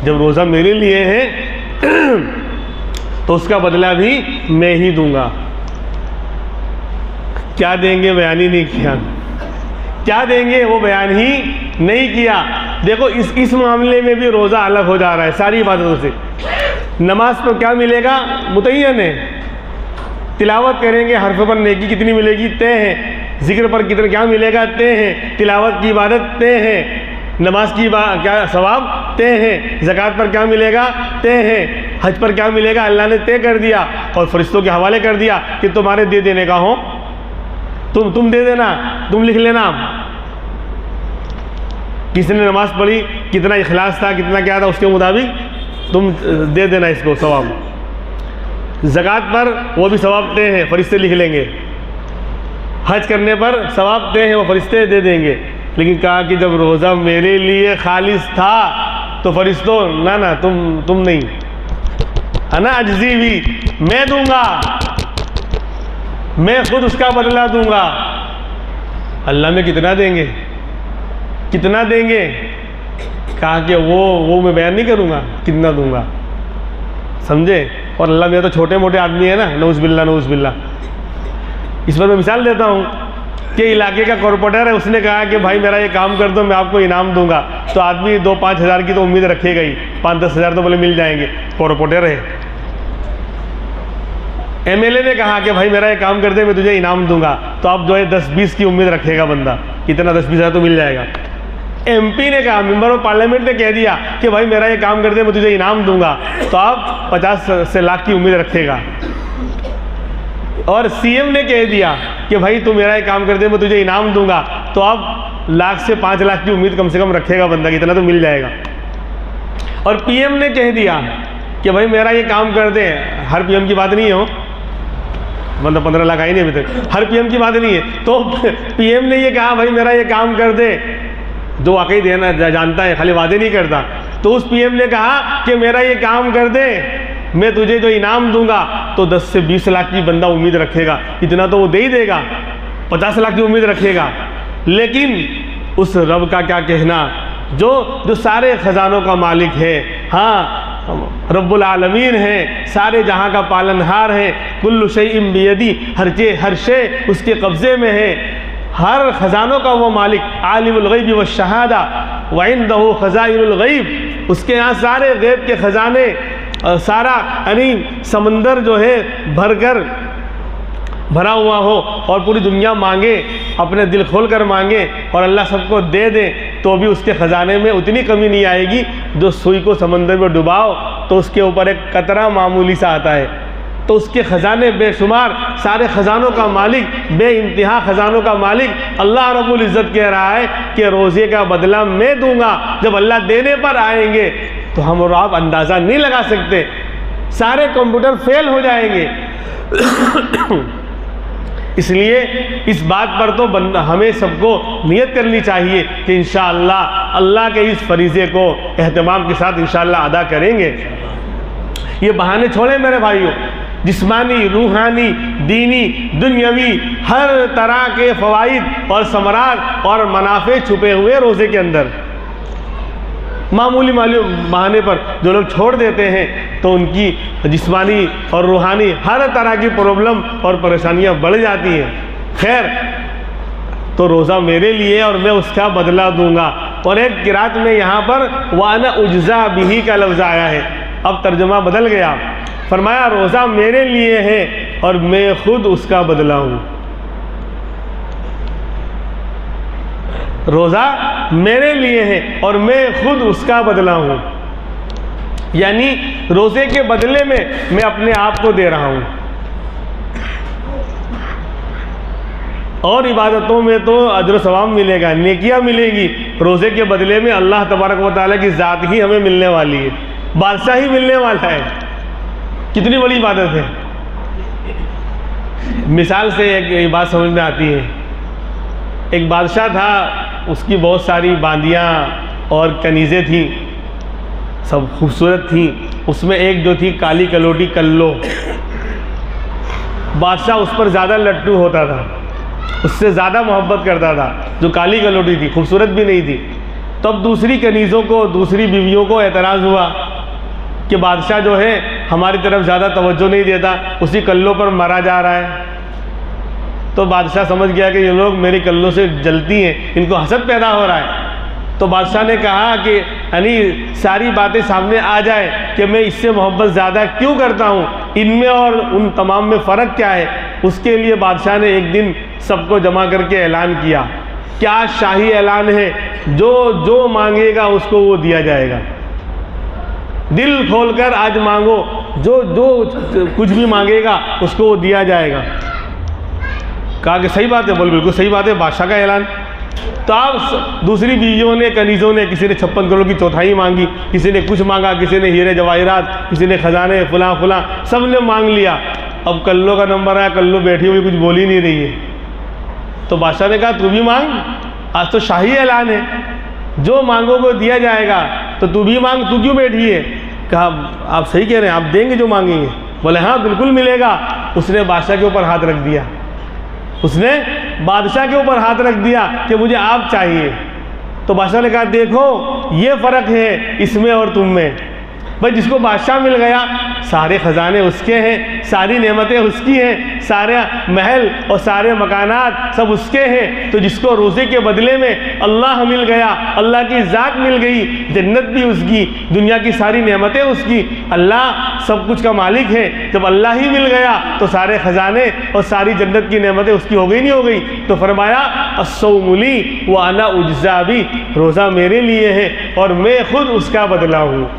Speaker 1: जब रोज़ा मेरे लिए है तो उसका बदला भी मैं ही दूंगा। क्या देंगे बयान ही नहीं किया, क्या देंगे वो बयान ही नहीं किया। देखो इस मामले में भी रोज़ा अलग हो जा रहा है सारी इबादतों से। नमाज पर क्या मिलेगा? मुतय्यन है, तिलावत करेंगे, हर्फ पर नेकी कितनी मिलेगी? तय है। जिक्र पर कितना क्या मिलेगा? तय है। तिलावत की इबादत तय है। नमाज की क्या सवाब? तय है। ज़कात पर क्या मिलेगा? तय है। हज पर क्या मिलेगा? अल्लाह ने तय कर दिया और फरिश्तों के हवाले कर दिया कि तुम्हारे दे देने का हो, तुम दे देना, तुम लिख लेना। किसने नमाज पढ़ी, कितना इखलास था, कितना क्या था, उसके मुताबिक तुम दे देना इसको सवाब। ज़कात पर वो भी सवाब तय है, फरिश्ते लिख लेंगे। हज करने पर सवाब तय है, वो फरिश्ते दे देंगे। लेकिन कहा कि जब रोज़ा मेरे लिए खालिस था तो फरिश्तों ना तुम नहीं, अना अजज़ी भी, मैं दूंगा, मैं खुद उसका बदला दूंगा। अल्लाह में कितना देंगे, कितना देंगे? कहा कि वो मैं बयान नहीं करूँगा कितना दूंगा, समझे? और अल्लाह में तो छोटे मोटे आदमी है ना, नऊज़ बिल्ला। इस पर मैं मिसाल देता हूँ कि इलाके का कॉरपोरेटर है, उसने कहा कि भाई मेरा ये काम कर दो, मैं आपको इनाम दूंगा। तो आदमी 2-5 हज़ार की तो उम्मीद रखेगा ही, 5-10 हज़ार तो बोले मिल जाएंगे, कॉरपोरेटर है। एमएलए ने कहा कि भाई मेरा ये काम कर दे, मैं तुझे इनाम दूंगा। तो आप जो है 10-20 की उम्मीद रखेगा बंदा, कितना 10-20 हज़ार तो मिल जाएगा। एमपी ने कहा, मेंबर ऑफ पार्लियामेंट ने कह दिया कि भाई मेरा ये काम कर दे, मैं तुझे इनाम दूंगा। तो आप 50 से लाख की उम्मीद रखेगा। और सीएम ने कह दिया कि भाई तू मेरा ये काम कर दे, मैं तुझे इनाम दूंगा। तो अब 1 से 5 लाख की उम्मीद कम से कम रखेगा बंदा, कितना तो मिल जाएगा। और पीएम ने कह दिया कि भाई मेरा ये काम कर दे, हर पीएम की बात नहीं हो, मतलब 15 लाख आई नहीं अभी तक, हर पीएम की बात नहीं है। तो पीएम ने ये कहा भाई मेरा ये काम कर दे, जो वाकई देना जानता है, खाली वादे नहीं करता। तो उस पीएम ने कहा कि मेरा ये काम कर दे, मैं तुझे जो इनाम दूंगा तो 10 से 20 लाख की बंदा उम्मीद रखेगा, इतना तो वो दे ही देगा, 50 लाख की उम्मीद रखेगा। लेकिन उस रब का क्या कहना जो सारे ख़जानों का मालिक है, हाँ रब्बुल आलमीन है, सारे जहाँ का पालनहार है। कुल्लु शैइन बियदी, हर शे उसके कब्ज़े में है, हर ख़जानों का वो मालिक। आलिमुल गैबि व शहादा व इंदहु खज़ाइनुल गैब, उसके यहाँ सारे गैब के ख़जाने, सारा यानी समंदर जो है भरा हुआ हो और पूरी दुनिया मांगे, अपने दिल खोल कर मांगे और अल्लाह सबको दे दे तो भी उसके ख़जाने में उतनी कमी नहीं आएगी। जो सुई को समंदर में डुबाओ तो उसके ऊपर एक कतरा मामूली सा आता है, तो उसके ख़जाने बेशुमार, सारे ख़जानों का मालिक, बेइंतहा ख़जानों का मालिक अल्लाह रब्बुल इज़्ज़त कह रहा है कि रोज़े का बदला मैं दूंगा। जब अल्लाह देने पर आएंगे तो हम और आप अंदाज़ा नहीं लगा सकते, सारे कंप्यूटर फेल हो जाएंगे। इसलिए इस बात पर तो हमें सबको नियत करनी चाहिए कि इंशाअल्लाह अल्लाह के इस फरीज़े को एहतमाम के साथ इंशाअल्लाह अदा करेंगे। ये बहाने छोड़ें मेरे भाइयों, जिस्मानी, रूहानी, दीनी, दुनियावी हर तरह के फ़वाइद और समरात और मुनाफ़े छुपे हुए रोज़े के अंदर। मामूली बहाने पर जो लोग छोड़ देते हैं तो उनकी जिस्मानी और रूहानी हर तरह की प्रॉब्लम और परेशानियां बढ़ जाती हैं। खैर, तो रोज़ा मेरे लिए और मैं उसका बदला दूंगा। और एक किरात में यहाँ पर वाना उज्जा बिही का लफ्ज़ आया है, अब तर्जुमा बदल गया, फरमाया रोज़ा मेरे लिए है और मैं खुद उसका बदला हूँ। रोज़ा मेरे लिए है और मैं खुद उसका बदला हूँ, यानी रोज़े के बदले में मैं अपने आप को दे रहा हूँ। और इबादतों में तो अजर सवाब मिलेगा, नेकियां मिलेगी, रोज़े के बदले में अल्लाह तबारक व तआला की ज़ात ही हमें मिलने वाली है, बादशाह ही मिलने वाला है। कितनी बड़ी इबादत है। मिसाल से एक बात समझ में आती है। एक बादशाह था, उसकी बहुत सारी बांदियाँ और कनीज़ें थीं, सब खूबसूरत थीं। उसमें एक जो थी काली कलोटी कल्लो, बादशाह उस पर ज़्यादा लट्टू होता था, उससे ज़्यादा मोहब्बत करता था। जो काली कलोटी थी, खूबसूरत भी नहीं थी। तब दूसरी कनीज़ों को, दूसरी बीवियों को एतराज़ हुआ कि बादशाह जो है हमारी तरफ ज़्यादा तवज्जो नहीं देता, उसी कल्लों पर मरा जा रहा है। तो बादशाह समझ गया कि ये लोग मेरी कल्लों से जलती हैं, इनको हसद पैदा हो रहा है। तो बादशाह ने कहा कि यानी सारी बातें सामने आ जाए कि मैं इससे मोहब्बत ज़्यादा क्यों करता हूँ, इनमें और उन तमाम में फ़र्क क्या है। उसके लिए बादशाह ने एक दिन सबको जमा करके ऐलान किया। क्या शाही ऐलान है, जो मांगेगा उसको वो दिया जाएगा। दिल खोलकर आज मांगो, जो कुछ भी मांगेगा उसको वो दिया जाएगा। कहा कि सही बात है, बोल बिल्कुल सही बात है, बादशाह का ऐलान। तो अब दूसरी बीवियों ने, कनीज़ों ने, किसी ने 56 करोड़ की चौथाई मांगी, किसी ने कुछ मांगा, किसी ने हीरे जवाहिरात, किसी ने खजाने, फुला सब ने मांग लिया। अब कल्लो का नंबर आया, कल्लो बैठी हुई कुछ बोल ही नहीं रही है। तो बादशाह ने कहा तू भी मांग, आज तो शाही ऐलान है, जो मांगोगे दिया जाएगा, तो तू भी मांग, तू क्यों बैठी है। कहा आप सही कह रहे हैं, आप देंगे जो मांगेंगे। बोले हाँ बिल्कुल मिलेगा। उसने बादशाह के ऊपर हाथ रख दिया, उसने बादशाह के ऊपर हाथ रख दिया कि मुझे आप चाहिए। तो बादशाह ने कहा देखो ये फ़र्क है इसमें और तुम में। भाई जिसको बादशाह मिल गया, सारे ख़जाने उसके हैं, सारी नेमतें उसकी हैं, सारे महल और सारे मकानात सब उसके हैं। तो जिसको रोज़े के बदले में अल्लाह मिल गया, अल्लाह की ज़ात मिल गई, जन्नत भी उसकी, दुनिया की सारी नेमतें उसकी, अल्लाह सब कुछ का मालिक है। जब अल्लाह ही मिल गया तो सारे ख़जाने और सारी जन्नत की नेमतें उसकी हो गई नहीं हो गई। तो फरमाया अस्सौमुली व अना उज्जा भी, रोज़ा मेरे लिए है और मैं खुद उसका बदला हूँ।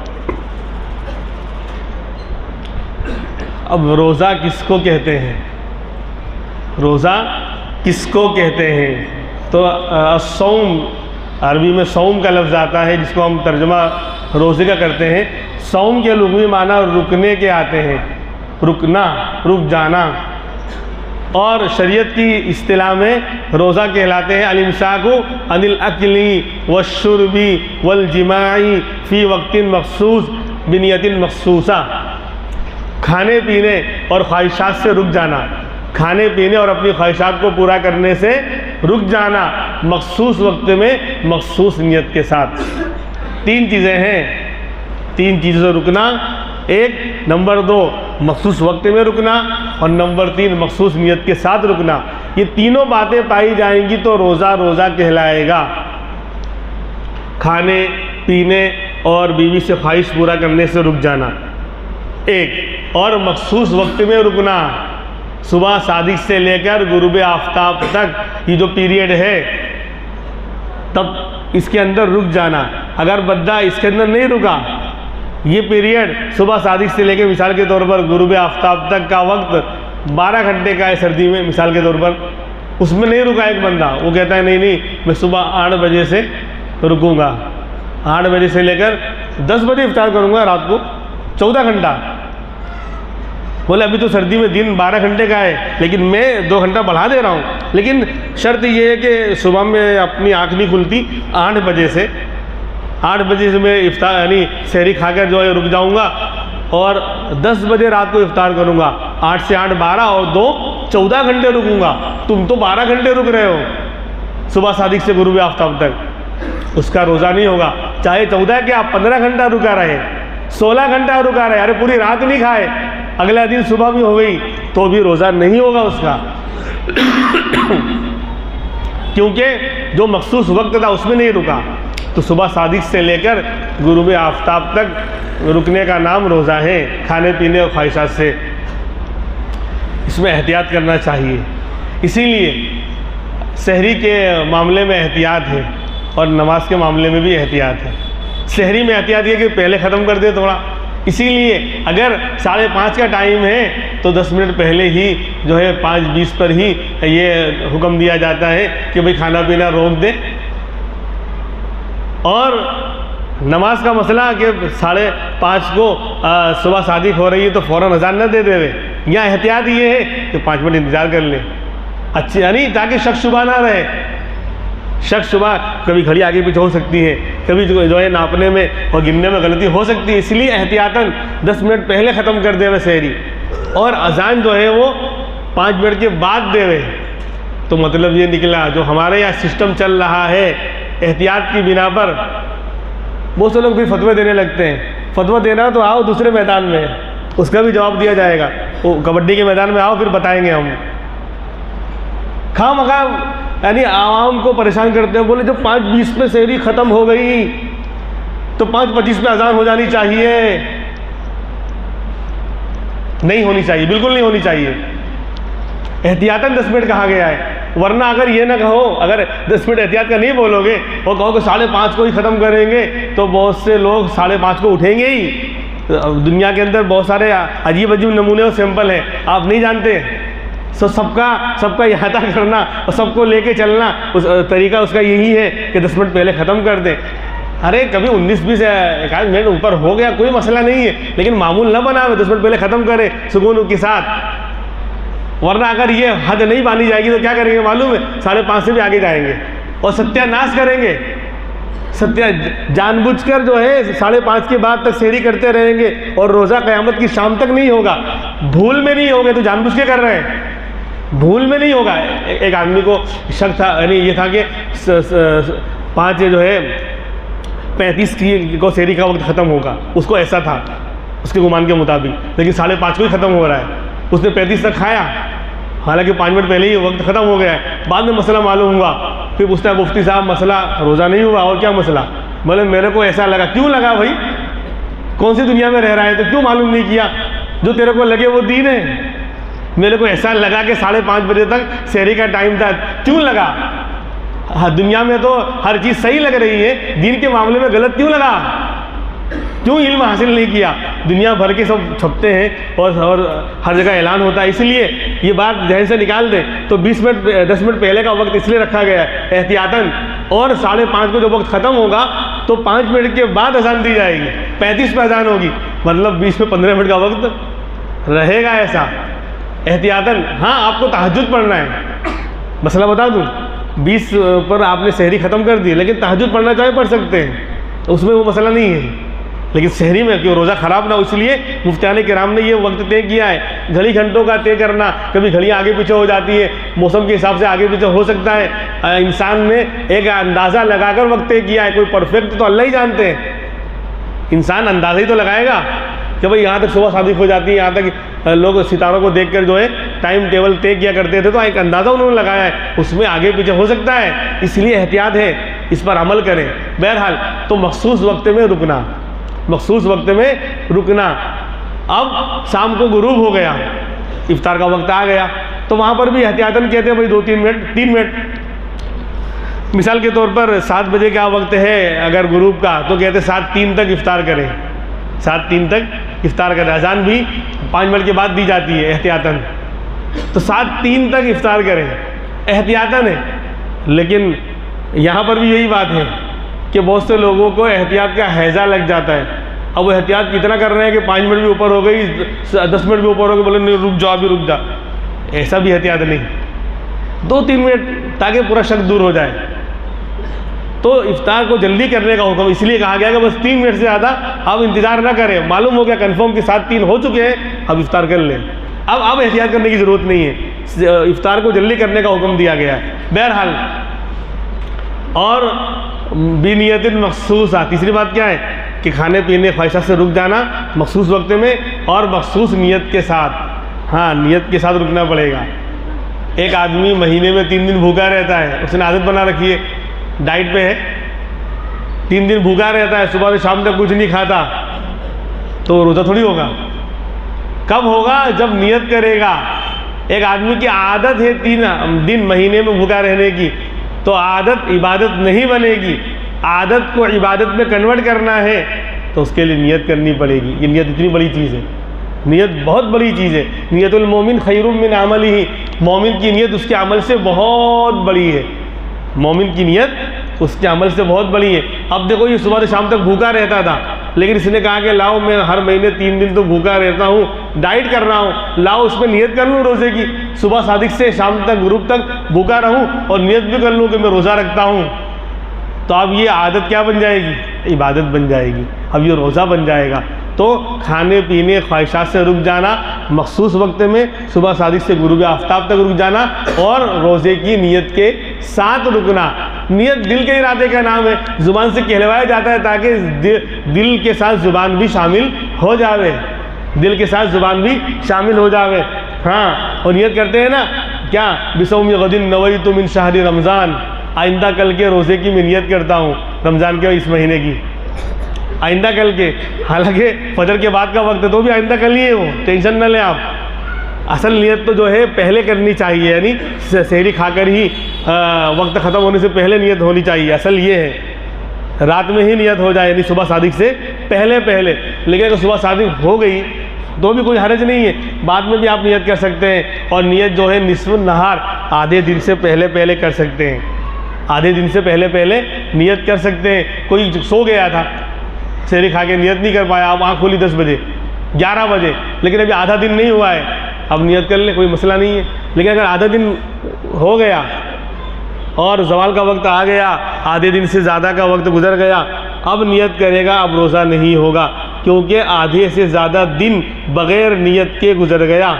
Speaker 1: अब रोज़ा किसको कहते हैं, रोज़ा किसको कहते हैं। तो सौम, अरबी में सौम का लफ्ज़ आता है, जिसको हम तर्जुमा रोज़े का करते हैं। सौम के लुग़वी माना रुकने के आते हैं, रुकना, रुक जाना। और शरीयत की इस्तिलाह में रोज़ा कहलाते हैं अल-इम्साकु अनिल अक्ली वश्शुरबी वल जिमाई फ़ी वक्तिन मख़सूस बिनियतिन मख़सूसा। खाने पीने और ख्वाहिशात से रुक जाना, खाने पीने और अपनी ख्वाहिशात को पूरा करने से रुक जाना मखसूस वक्त में मखसूस नियत के साथ। 3 चीज़ें हैं, 3 चीज़ों से रुकना। 1 नंबर 2 मखसूस वक्त में रुकना और नंबर 3 मखसूस नियत के साथ रुकना। ये तीनों बातें पाई जाएंगी तो रोज़ा रोज़ा कहलाएगा। खाने पीने और बीवी से ख्वाहिश पूरा करने से रुक जाना 1, और मखसूस वक्त में रुकना, सुबह सादिक से लेकर गुरूब आफ्ताब तक ये जो पीरियड है तब इसके अंदर रुक जाना। अगर बंदा इसके अंदर नहीं रुका, ये पीरियड सुबह सादिक से लेकर मिसाल के तौर पर गुरूब आफ्ताब तक का वक्त 12 घंटे का है सर्दी में, मिसाल के तौर पर उसमें नहीं रुका एक बंदा, वो कहता है नहीं मैं सुबह 8 बजे से रुकूंगा, 8 बजे से लेकर 10 बजे इफ्तार करूंगा रात को 14 घंटा। बोले अभी तो सर्दी में दिन 12 घंटे का है लेकिन मैं 2 घंटा बढ़ा दे रहा हूँ, लेकिन शर्त ये है कि सुबह में अपनी आँख नहीं खुलती 8 बजे से, 8 बजे से मैं इफ्तार यानी सहरी खाकर जो है रुक जाऊँगा और 10 बजे रात को इफ्तार करूँगा। 8 से 8 12 और 2 14 घंटे रुकूँगा। तुम तो 12 घंटे रुक रहे हो सुबह सादिक से गुरूब आफ्ताब तक, उसका रोज़ा नहीं होगा। चाहे 14 क्या 15 घंटा रुका रहे, 16 घंटा रुका रहे, अरे पूरी रात नहीं खाए, अगला दिन सुबह भी हो गई तो भी रोज़ा नहीं होगा उसका क्योंकि जो मखसूस वक्त था उसमें नहीं रुका। तो सुबह सादिक से लेकर गुरूब आफ्ताब तक रुकने का नाम रोज़ा है, खाने पीने और ख्वाहिशात से। इसमें एहतियात करना चाहिए, इसीलिए सहरी के मामले में एहतियात है और नमाज के मामले में भी एहतियात है। सहरी में एहतियात ये कि पहले ख़त्म कर दे थोड़ा, इसीलिए अगर 5:30 का टाइम है तो 10 मिनट पहले ही जो है 5:20 पर ही ये हुक्म दिया जाता है कि भाई खाना पीना रोक दे। और नमाज का मसला कि 5:30 को सुबह सादिक हो रही है तो फ़ौरन अज़ान न दे देवे, यहाँ एहतियात ये है कि 5 मिनट इंतज़ार कर ले, अच्छी यानी ताकि शक शुबा ना रहे। शक शुबा कभी घड़ी आगे पीछे हो सकती है, कभी जो है नापने में और गिनने में गलती हो सकती है, इसलिए एहतियातन 10 मिनट पहले ख़त्म कर देवे सहरी और अज़ान जो है वो 5 मिनट के बाद देवे। तो मतलब ये निकला जो हमारे यहाँ सिस्टम चल रहा है एहतियात की बिना पर, बहुत से लोग भी फतवे देने लगते हैं। फतवा देना तो आओ दूसरे मैदान में, उसका भी जवाब दिया जाएगा। वो कबड्डी के मैदान में आओ फिर बताएंगे हम। खामखा यानी आवाम को परेशान करते हैं। बोले जब 5:20 पे सहरी ख़त्म हो गई तो 5:25 पे अजान हो जानी चाहिए। नहीं होनी चाहिए, बिल्कुल नहीं होनी चाहिए। एहतियातन 10 मिनट कहा गया है, वरना अगर ये ना कहो, अगर 10 मिनट एहतियात का नहीं बोलोगे और कहो कि 5:30 को ही ख़त्म करेंगे तो बहुत से लोग 5:30 को उठेंगे ही। दुनिया के अंदर बहुत सारे अजीब अजीब नमूने और सैंपल हैं, आप नहीं जानते। सो सबका इहाता करना और सबको लेके चलना, उस तरीका उसका यही है कि 10 मिनट पहले ख़त्म कर दें। अरे कभी 19-20 1 मिनट ऊपर हो गया कोई मसला नहीं है, लेकिन मामूल न बनावे, 10 मिनट पहले ख़त्म करें सुकून के साथ। वरना अगर ये हद नहीं मानी जाएगी तो क्या करेंगे मालूम है, 5:30 से भी आगे जाएंगे और सत्यानाश करेंगे। जानबूझकर जो है 5:30 के बाद तक सहरी करते रहेंगे और रोज़ा क़यामत की शाम तक नहीं होगा। भूल में नहीं होगा तो जानबूझ के कर रहे हैं, भूल में नहीं होगा। एक आदमी को शक था, यानी ये था कि 5 जो है 35 को सहरी का वक्त ख़त्म होगा, उसको ऐसा था उसके गुमान के मुताबिक, लेकिन 5:30 को ही ख़त्म हो रहा है। उसने 35 तक खाया, हालांकि 5 मिनट पहले ही वक्त ख़त्म हो गया है। बाद में मसला मालूम हुआ, फिर पूछता है मुफ्ती साहब मसला रोज़ा नहीं हुआ और क्या मसला? बोले मेरे को ऐसा लगा। क्यों लगा भाई? कौन सी दुनिया में रह रहा है तो क्यों मालूम नहीं किया? जो तेरे को लगे वो दीन है। मेरे को ऐसा लगा कि 5:30 बजे तक सहरी का टाइम था। क्यों लगा? हाँ, दुनिया में तो हर चीज़ सही लग रही है, दीन के मामले में गलत क्यों लगा? क्यों इल्म हासिल नहीं किया? दुनिया भर के सब छपते हैं और हर जगह ऐलान होता है, इसलिए ये बात जहन से निकाल दें। तो 10 मिनट पहले का वक्त इसलिए रखा गया है एहतियातन, और 5:30 को जब वक्त ख़त्म होगा तो 5 मिनट के बाद अजान दी जाएगी, 35 पे अजान होगी, मतलब 20 में 15 मिनट का वक्त रहेगा ऐसा एहतियातन। हाँ, आपको तहज्जुद पढ़ना है, मसला बता दूँ, 20 पर आपने सहरी ख़त्म कर दी, लेकिन तहज्जुद पढ़ना चाहे पढ़ सकते हैं, उसमें वो मसला नहीं है। लेकिन शहरी में क्यों रोज़ा ख़राब ना हो, इसलिए मुफ्तियान किराम ने ये वक्त तय किया है। घड़ी घंटों का तय करना, कभी घड़ियाँ आगे पीछे हो जाती है, मौसम के हिसाब से आगे पीछे हो सकता है। इंसान ने एक अंदाज़ा लगाकर वक्त तय किया है, कोई परफेक्ट तो अल्लाह ही जानते हैं। इंसान अंदाज़ा ही तो लगाएगा कि भाई यहाँ तक सुबह सादिक हो जाती है, यहाँ तक लोग सितारों को देखकर जो है टाइम टेबल तय किया करते थे, तो एक अंदाज़ा उन्होंने लगाया है, उसमें आगे पीछे हो सकता है, इसलिए एहतियात है, इस पर अमल करें। बहरहाल तो मखसूस वक्त में रुकना, मखसूस वक्त में रुकना। अब शाम को गुरूब हो गया, इफ्तार का वक्त आ गया, तो वहाँ पर भी एहतियातन कहते हैं भाई 2-3 मिनट, 3 मिनट। मिसाल के तौर पर 7 बजे का वक्त है अगर गुरूब का, तो कहते हैं 7:03 तक इफ्तार करें, 7:03 तक इफ्तार करें। अजान भी 5 मिनट के बाद दी जाती है एहतियातन, तो 7:03 तक इफ्तार करें, एहतियातन है। लेकिन यहाँ पर भी यही बात है कि बहुत से लोगों को एहतियात का हैज़ा लग जाता है। अब वो एहतियात कितना कर रहे हैं कि 5 मिनट भी ऊपर हो गई, 10 मिनट भी ऊपर हो गए, बोले नहीं रुक जाओ, अभी रुक जा, ऐसा भी एहतियात नहीं। 2-3 मिनट ताकि पूरा शक दूर हो जाए। तो इफ्तार को जल्दी करने का हुक्म इसलिए कहा गया कि बस 3 मिनट से ज़्यादा अब इंतज़ार ना करें। मालूम हो गया कन्फर्म कि 7:03 हो चुके हैं, अब इफ्तार कर लें। अब एहतियात करने की ज़रूरत नहीं है, इफ्तार को जल्दी करने का हुक्म दिया गया है। बहरहाल और बिनियत मखसूसा, तीसरी बात क्या है कि खाने पीने ख्वाहिशात से रुक जाना मखसूस वक्त में और मखसूस नीयत के साथ। हाँ, नीयत के साथ रुकना पड़ेगा। एक आदमी महीने में 3 दिन भूखा रहता है, उसने आदत बना रखी है, डाइट पे है, 3 दिन भूखा रहता है, सुबह से शाम तक कुछ नहीं खाता, तो रोज़ा थोड़ी होगा। कब होगा? जब नियत करेगा। एक आदमी की आदत है 3 दिन महीने में भूखा रहने की, तो आदत इबादत नहीं बनेगी। आदत को इबादत में कन्वर्ट करना है तो उसके लिए नियत करनी पड़ेगी। ये नियत इतनी बड़ी चीज़ है, नियत बहुत बड़ी चीज़ है। नियतुल मोमिन खैरुम मिन अमलिही, मोमिन की नियत उसके अमल से बहुत बड़ी है। मोमिन की नियत उसके अमल से बहुत बड़ी है। अब देखो, ये सुबह से शाम तक भूखा रहता था, लेकिन इसने कहा कि लाओ मैं हर महीने 3 दिन तो भूखा रहता हूँ, डाइट कर रहा हूँ, लाओ उसमें नियत कर लूँ रोज़े की, सुबह सादिक से शाम तक ग्रुप तक भूखा रहूँ और नियत भी कर लूँ कि मैं रोज़ा रखता हूँ। तो अब ये आदत क्या बन जाएगी? इबादत बन जाएगी। अब ये रोज़ा बन जाएगा। तो खाने पीने ख्वाहिशात से रुक जाना, मखसूस वक्त में सुबह सादिक से गुरूब आफ्ताब तक रुक जाना और रोज़े की नियत के साथ रुकना। नियत दिल के इरादे का नाम है, ज़ुबान से कहलवाया जाता है ताकि दिल के साथ ज़ुबान भी शामिल हो जावे, दिल के साथ ज़ुबान भी शामिल हो जावे। हाँ, और नियत करते हैं ना क्या, बिसौम गदिन नवैतु मिन शहरी रमज़ान, आइंदा कल के रोज़े की मैं नियत करता हूँ रमज़ान के इस महीने की, आइंदा कल के। हालांकि फजर के बाद का वक्त है तो भी आइंदा कल ही है वो, टेंशन न लें आप। असल नियत तो जो है पहले करनी चाहिए, यानी सहरी खाकर ही वक्त ख़त्म होने से पहले नियत होनी चाहिए। असल ये है रात में ही नियत हो जाए, यानी सुबह सादिक से पहले पहले। लेकिन अगर सुबह सादिक हो गई तो भी कोई हर्ज नहीं है, बाद में भी आप नियत कर सकते हैं। और नियत जो है निस्फ़ नहार, आधे दिन से पहले पहले कर सकते हैं, आधे दिन से पहले पहले नियत कर सकते हैं। कोई सो गया था, सहरी खा के नियत नहीं कर पाया, अब आँख खोली 10 बजे 11 बजे, लेकिन अभी आधा दिन नहीं हुआ है, अब नियत कर ले, कोई मसला नहीं है। लेकिन अगर आधा दिन हो गया और ज़वाल का वक्त आ गया, आधे दिन से ज़्यादा का वक्त गुजर गया, अब नियत करेगा, अब रोज़ा नहीं होगा, क्योंकि आधे से ज़्यादा दिन बग़ैर नियत के गुजर गया।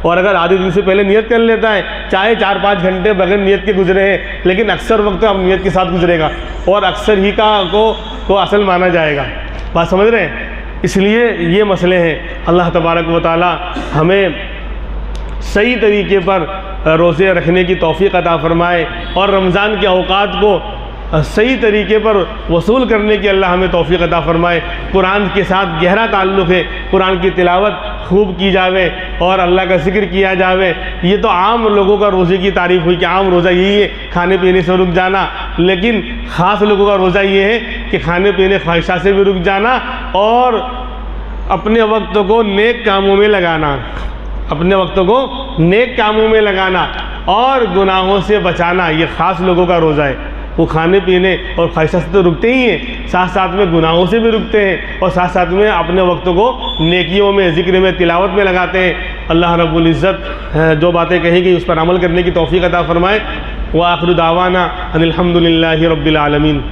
Speaker 1: और अगर आधे दिन से पहले नियत कर लेता है, चाहे 4-5 घंटे बगैर नियत के गुजरे हैं, लेकिन अक्सर वक्त अब नियत के साथ गुजरेगा और अक्सर ही को असल माना जाएगा। बात समझ रहे हैं? इसलिए ये मसले हैं। अल्लाह तबारक व तआला हमें सही तरीके पर रोज़े रखने की तौफ़ीक़ अता फ़रमाए और रमज़ान के औक़ात को सही तरीके पर वसूल करने की अल्लाह हमें तौफ़ीक़ अता फ़रमाए। कुरान के साथ गहरा ताल्लुक़ है, कुरान की तिलावत खूब की जावे और अल्लाह का ज़िक्र किया जावे। ये तो आम लोगों का रोज़े की तारीफ़ हुई कि आम रोज़ा यही है खाने पीने से रुक जाना, लेकिन ख़ास लोगों का रोज़ा ये है कि खाने पीने ख्वाहिशात से भी रुक जाना और अपने वक्त को नेक कामों में लगाना, अपने वक्त को नेक कामों में लगाना और गुनाहों से बचाना। ये ख़ास लोगों का रोज़ा है। वो खाने पीने और ख्वाहिशात से तो रुकते ही हैं, साथ साथ में गुनाहों से भी रुकते हैं और साथ साथ में अपने वक्त को नेकियों में, ज़िक्र में, तिलावत में लगाते हैं। अल्लाह रब्बुल इज़्ज़त जो बातें कही गई उस पर अमल करने की तौफ़ीक़ अता फ़रमाए। व आखिरु दावाना अनिल हम्दुलिल्लाहि रब्बिल आलमीन।